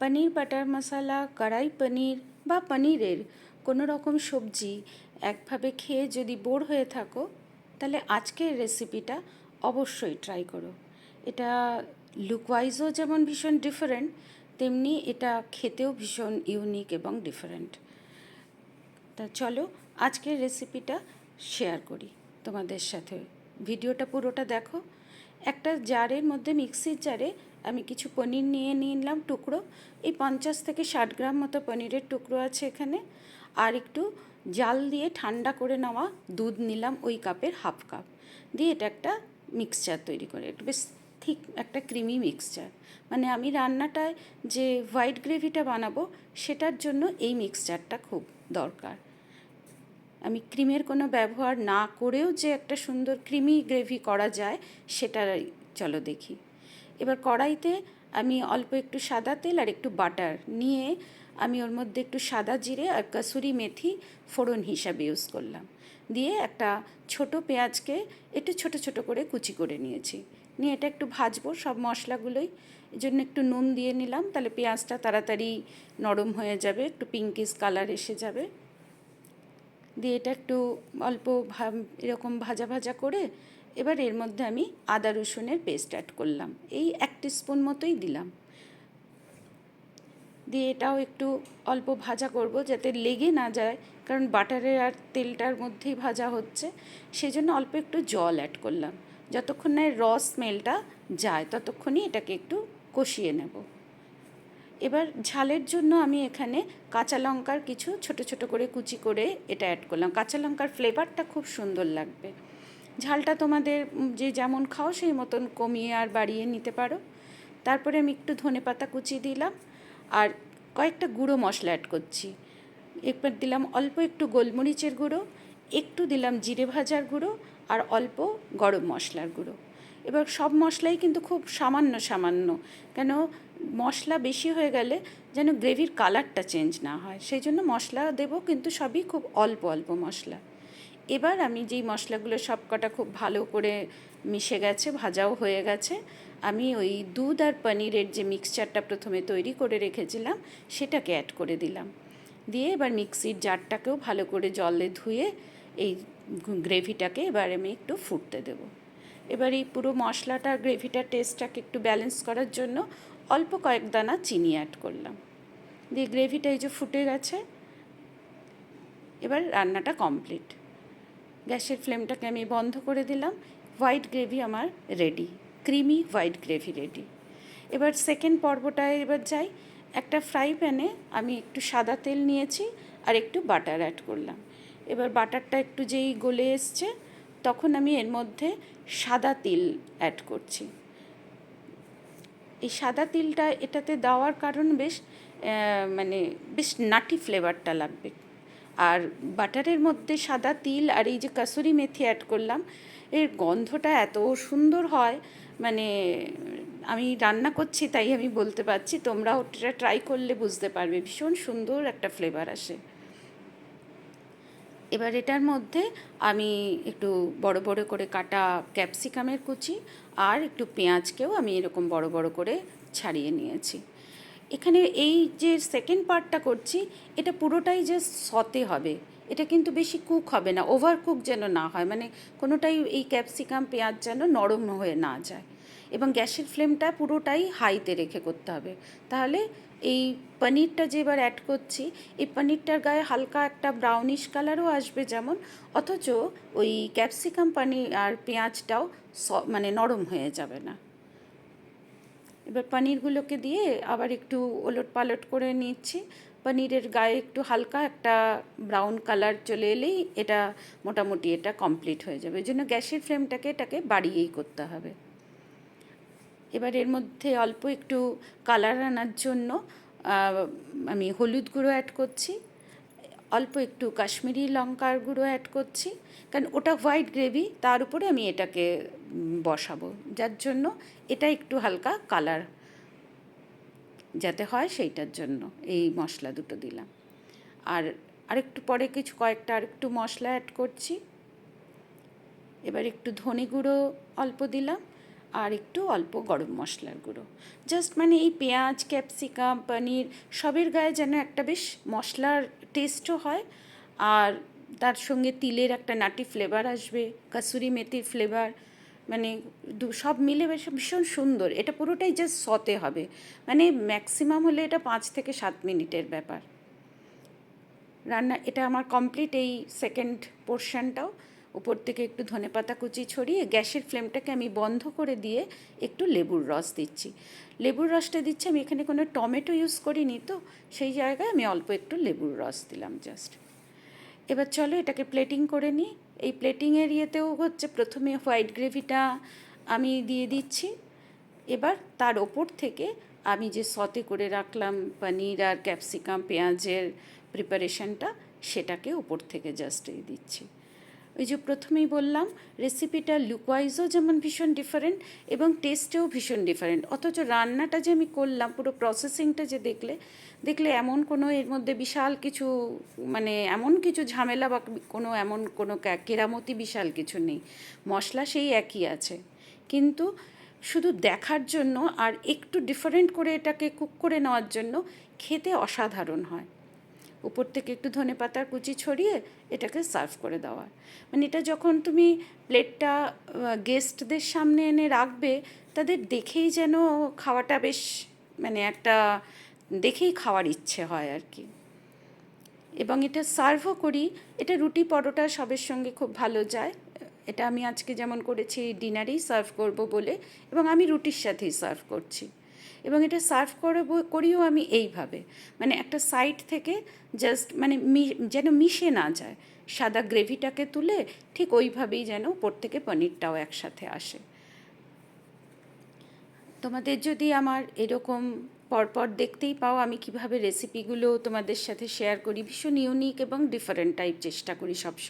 পনির butter মশলা, কড়াই পনির বা পনিরের কোনো রকম সবজি একভাবে খেয়ে যদি বোর হয়ে থাকো, তাহলে আজকের রেসিপিটা অবশ্যই ট্রাই করো। এটা লুকওয়াইজও যেমন ভীষণ ডিফারেন্ট, তেমনি এটা খেতেও ভীষণ ইউনিক এবং ডিফারেন্ট। তা চলো আজকের রেসিপিটা শেয়ার করি তোমাদের সাথে। ভিডিওটা পুরোটা দেখো। একটা জারের মধ্যে, মিক্সির জারে আমি কিছু পনির নিয়ে নিলাম টুকরো। এই 50 থেকে 60 গ্রাম মতো পনিরের টুকরো আছে এখানে। আর একটু জাল দিয়ে ঠান্ডা করে নেওয়া দুধ নিলাম ওই কাপের হাফ কাপ দিয়ে। এটা একটা মিক্সচার তৈরি করে, একটু বেশ ঠিক একটা ক্রিমি মিক্সচার। মানে আমি রান্নাটায় যে হোয়াইট গ্রেভিটা বানাবো সেটার জন্য এই মিক্সচারটা খুব দরকার। আমি ক্রিমের কোনো ব্যবহার না করেও যে একটা সুন্দর ক্রিমি গ্রেভি করা যায় সেটা চলো দেখি। এবার কড়াইতে আমি অল্প একটু সাদা তেল আর একটু বাটার নিয়ে আমি ওর মধ্যে একটু সাদা জিরে আর কসুরি মেথি ফোড়ন হিসাবে ইউজ করলাম। দিয়ে একটা ছোট পেঁয়াজকে একটু ছোট ছোট করে কুচি করে নিয়েছি। নিয়ে এটা একটু ভাজবো সব মশলাগুলোই। এই জন্য একটু নুন দিয়ে নিলাম, তাহলে পেঁয়াজটা তাড়াতাড়ি নরম হয়ে যাবে, একটু পিঙ্কিশ কালার এসে যাবে। দিয়ে এটা একটু অল্প এরকম ভাজা ভাজা করে এবার এর মধ্যে আমি আদা রসুনের পেস্ট অ্যাড করলাম, এই 1 টিস্পুন মতোই দিলাম। দিয়ে এটাও একটু অল্প ভাজা করব যাতে লেগে না যায়, কারণ বাটারের আর তেলটার মধ্যেই ভাজা হচ্ছে। সেই জন্য অল্প একটু জল অ্যাড করলাম, যতক্ষণ না র স্মেলটা যায় ততক্ষণই এটাকে একটু কষিয়ে নেব। এবার ঝালের জন্য আমি এখানে কাঁচা লঙ্কার কিছু ছোট ছোট করে কুচি করে এটা অ্যাড করলাম। কাঁচা লঙ্কার ফ্লেভারটা খুব সুন্দর লাগবে। ঝালটা তোমাদের যে যেমন খাও সেই মতন কমিয়ে আর বাড়িয়ে নিতে পারো। তারপরে আমি একটু ধনেপাতা কুচি দিলাম আর কয়েকটা গুঁড়ো মশলা অ্যাড করছি। এবার দিলাম অল্প একটু গোলমরিচের গুঁড়ো, একটু দিলাম জিরে ভাজার গুঁড়ো আর অল্প গরম মশলার গুঁড়ো। এবার সব মশলাই কিন্তু খুব সামান্য সামান্য, কেন মশলা বেশি হয়ে গেলে যেন গ্রেভির কালারটা চেঞ্জ না হয়, সেই জন্য মশলা দেবো, কিন্তু সবই খুব অল্প অল্প মশলা। এবার আমি যেই মশলাগুলো সব কটা খুব ভালো করে মিশে গেছে, ভাজাও হয়ে গেছে, আমি ওই দুধ আর পনিরের যে মিক্সচারটা প্রথমে তৈরি করে রেখেছিলাম সেটাকে অ্যাড করে দিলাম। দিয়ে এবার মিক্সির জারটাকেও ভালো করে জলে ধুয়ে এই গ্রেভিটাকে এবার আমি একটু ফুটতে দেবো। এবার এই পুরো মশলাটা গ্রেভিটার টেস্টটাকে একটু ব্যালেন্স করার জন্য অল্প কয়েক দানা চিনি অ্যাড করলাম। দিয়ে গ্রেভিটা এই যে ফুটে গেছে, এবার রান্নাটা কমপ্লিট। গ্যাসের ফ্লেমটাকে আমি বন্ধ করে দিলাম। হোয়াইট গ্রেভি আমার ready, creamy white gravy ready. এবার সেকেন্ড পর্বটায় এবার যাই। একটা ফ্রাই প্যানে আমি একটু সাদা তেল নিয়েছি আর একটু বাটার অ্যাড করলাম। এবার বাটারটা একটু যেই গলে এসছে তখন আমি এর মধ্যে সাদা তিল অ্যাড করছি। এই সাদা তিলটা এটাতে দেওয়ার কারণ মানে বেশ নাটি ফ্লেভারটা লাগবে। আর বাটারের মধ্যে সাদা তিল আর এই যে কাসুরি মেথি অ্যাড করলাম, এর গন্ধটা এত সুন্দর হয়, মানে আমি রান্না করছি তাই আমি বলতে পারছি, তোমরাও ওটা ট্রাই করলে বুঝতে পারবে, ভীষণ সুন্দর একটা ফ্লেভার আসে। এবার এটার মধ্যে আমি একটু বড় বড় করে কাটা ক্যাপসিকামের কুচি আর একটু পেঁয়াজকেও আমি এরকম বড় বড় করে ছাড়িয়ে নিয়েছি। এখানে এই যে সেকেন্ড পার্টটা করছি এটা পুরোটাই যে সতে হবে, এটা কিন্তু বেশি কুক হবে না, ওভার কুক যেন না হয়, মানে কোনোটাই এই ক্যাপসিকাম পেঁয়াজ যেন নরম হয়ে না যায়। এবং গ্যাসের ফ্লেমটা পুরোটাই হাইতে রেখে করতে হবে, তাহলে এই পনিরটা যে এবার অ্যাড করছি এই পনিরটার গায়ে হালকা একটা ব্রাউনিশ কালারও আসবে যেমন, অথচ ওই ক্যাপসিকাম পনির আর পেঁয়াজটাও মানে নরম হয়ে যাবে না। এবার পনিরগুলোকে দিয়ে আবার একটু ওলট পালট করে নিচ্ছি। পনিরের গায়ে একটু হালকা একটা ব্রাউন কালার চলে এলেই এটা মোটামুটি এটা কমপ্লিট হয়ে যাবে, এই জন্য গ্যাসের ফ্লেমটাকে এটাকে বাড়িয়েই করতে হবে। এবার এর মধ্যে অল্প একটু কালার আনার জন্য আমি হলুদ গুঁড়ো অ্যাড করছি, অল্প একটু কাশ্মীরি লঙ্কার গুঁড়ো অ্যাড করছি, কারণ ওটা হোয়াইট গ্রেভি, তার উপরে আমি এটাকে বসাবো, যার জন্য এটা একটু হালকা কালার যাতে হয় সেইটার জন্য এই মশলা দুটো দিলাম। আর আরেকটু পরে কয়েকটা আরেকটু মশলা অ্যাড করছি। এবার একটু ধনে গুঁড়ো অল্প দিলাম আর একটু অল্প গরম মশলার গুঁড়ো। জাস্ট মানে এই পেঁয়াজ, ক্যাপসিকাম, পনির সবের গায়ে যেন একটা বেশ মশলার টেস্টও হয়, আর তার সঙ্গে তিলের একটা নাটি ফ্লেভার আসবে, কাসুরি মেথির ফ্লেভার, মানে সব মিলে বেশ ভীষণ সুন্দর। এটা পুরোটাই জাস্ট সতে হবে, মানে ম্যাক্সিমাম হলে এটা 5 থেকে 7 মিনিটের ব্যাপার রান্না। এটা আমার কমপ্লিট। এই সেকেন্ড পোর্শনটাও উপর থেকে একটু ধনেপাতা কুচি ছড়িয়ে গ্যাসের ফ্লেমটাকে আমি বন্ধ করে দিয়ে একটু লেবুর রস দিচ্ছি। লেবুর রসটা দিচ্ছি, আমি এখানে কোনো টমেটো ইউজ করিনি, তো সেই জায়গায় আমি অল্প একটু লেবুর রস দিলাম জাস্ট। এবার চলো এটাকে প্লেটিং করে নিই। এই প্লেটিংয়ের ইয়েতেও হচ্ছে প্রথমে হোয়াইট গ্রেভিটা আমি দিয়ে দিচ্ছি। এবার তার ওপর থেকে আমি যে সতে করে রাখলাম পনির আর ক্যাপসিকাম পেঁয়াজের প্রিপারেশনটা, সেটাকে ওপর থেকে জাস্ট এই দিচ্ছি। ওই যে প্রথমেই বললাম, রেসিপিটা লুকওয়াইজও যেমন ভীষণ ডিফারেন্ট এবং টেস্টেও ভীষণ ডিফারেন্ট, অথচ রান্নাটা যে আমি করলাম পুরো প্রসেসিংটা যে দেখলে এমন কোনো এর মধ্যে বিশাল কিছু, মানে এমন কিছু ঝামেলা বা কোনো এমন কোনো কেরামতি বিশাল কিছু নেই। মশলা সেই একই আছে, কিন্তু শুধু দেখার জন্য আর একটু ডিফারেন্ট করে এটাকে কুক করে নেওয়ার জন্য খেতে অসাধারণ হয়। উপর থেকে একটু ধনেপাতার কুচি ছড়িয়ে এটাকে সার্ভ করে দেওয়া। মানে এটা যখন তুমি প্লেটটা গেস্টদের সামনে এনে রাখবে, তাদের দেখেই যেন খাওয়াটা বেশ, মানে একটা দেখেই খাওয়ার ইচ্ছে হয় আর কি। এবং এটা সার্ভও করি, এটা রুটি পরোটা সবের সঙ্গে খুব ভালো যায়। এটা আমি আজকে যেমন করেছি ডিনারেই সার্ভ করব বলে, এবং আমি রুটির সাথেই সার্ভ করছি। এবং এটা সার্ভ করিও আমি এইভাবে, মানে একটা সাইড থেকে জাস্ট মানে যেন মিশে না যায়, সাদা গ্রেভিটাকে তুলে ঠিক ওইভাবেই যেন উপর থেকে পনিরটাও একসাথে আসে। তোমাদের যদি আমার এরকম পরপর দেখতেই পাও আমি কিভাবে রেসিপিগুলো তোমাদের সাথে শেয়ার করি, ভীষণ ইউনিক এবং ডিফারেন্ট টাইপ চেষ্টা করি সবসময়।